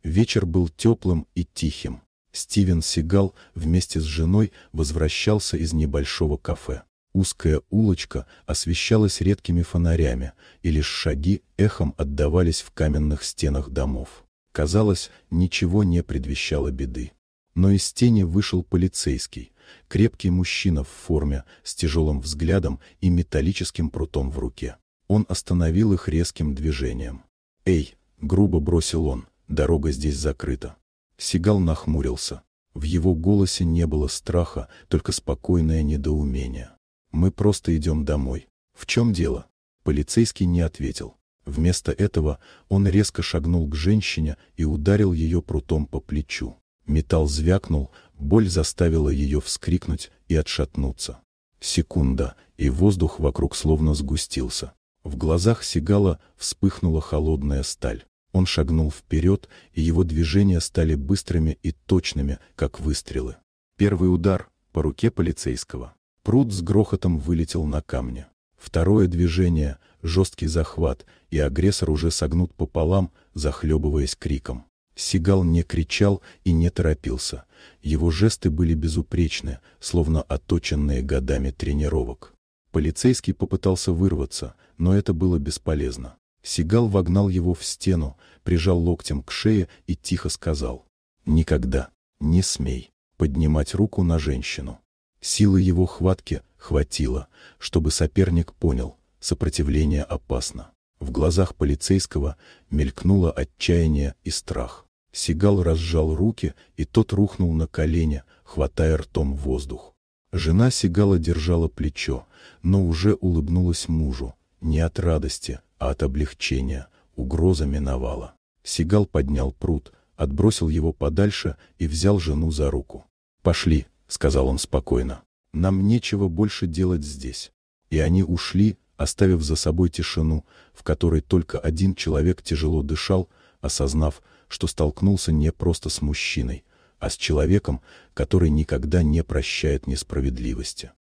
Вечер был теплым и тихим. Стивен Сигал вместе с женой возвращался из небольшого кафе. Узкая улочка освещалась редкими фонарями, и лишь шаги эхом отдавались в каменных стенах домов. Казалось, ничего не предвещало беды. Но из тени вышел полицейский, крепкий мужчина в форме, с тяжелым взглядом и металлическим прутом в руке. Он остановил их резким движением. «Эй!» — грубо бросил он. «Дорога здесь закрыта». Сигал нахмурился. В его голосе не было страха, только спокойное недоумение. «Мы просто идем домой». «В чем дело?» Полицейский не ответил. Вместо этого он резко шагнул к женщине и ударил ее прутом по плечу. Металл звякнул, боль заставила ее вскрикнуть и отшатнуться. Секунда, и воздух вокруг словно сгустился. В глазах Сигала вспыхнула холодная сталь. Он шагнул вперед, и его движения стали быстрыми и точными, как выстрелы. Первый удар по руке полицейского. Прут с грохотом вылетел на камни. Второе движение — жесткий захват, и агрессор уже согнут пополам, захлебываясь криком. Сигал не кричал и не торопился. Его жесты были безупречны, словно отточенные годами тренировок. Полицейский попытался вырваться, но это было бесполезно. Сигал вогнал его в стену, прижал локтем к шее и тихо сказал: «Никогда, не смей поднимать руку на женщину». Силы его хватки хватило, чтобы соперник понял, сопротивление опасно. В глазах полицейского мелькнуло отчаяние и страх. Сигал разжал руки, и тот рухнул на колени, хватая ртом воздух. Жена Сигала держала плечо, но уже улыбнулась мужу, не от радости, а от облегчения. Угроза миновала. Сигал поднял прут, отбросил его подальше и взял жену за руку. «Пошли», — сказал он спокойно. «Нам нечего больше делать здесь». И они ушли, оставив за собой тишину, в которой только один человек тяжело дышал, осознав, что столкнулся не просто с мужчиной, а с человеком, который никогда не прощает несправедливости.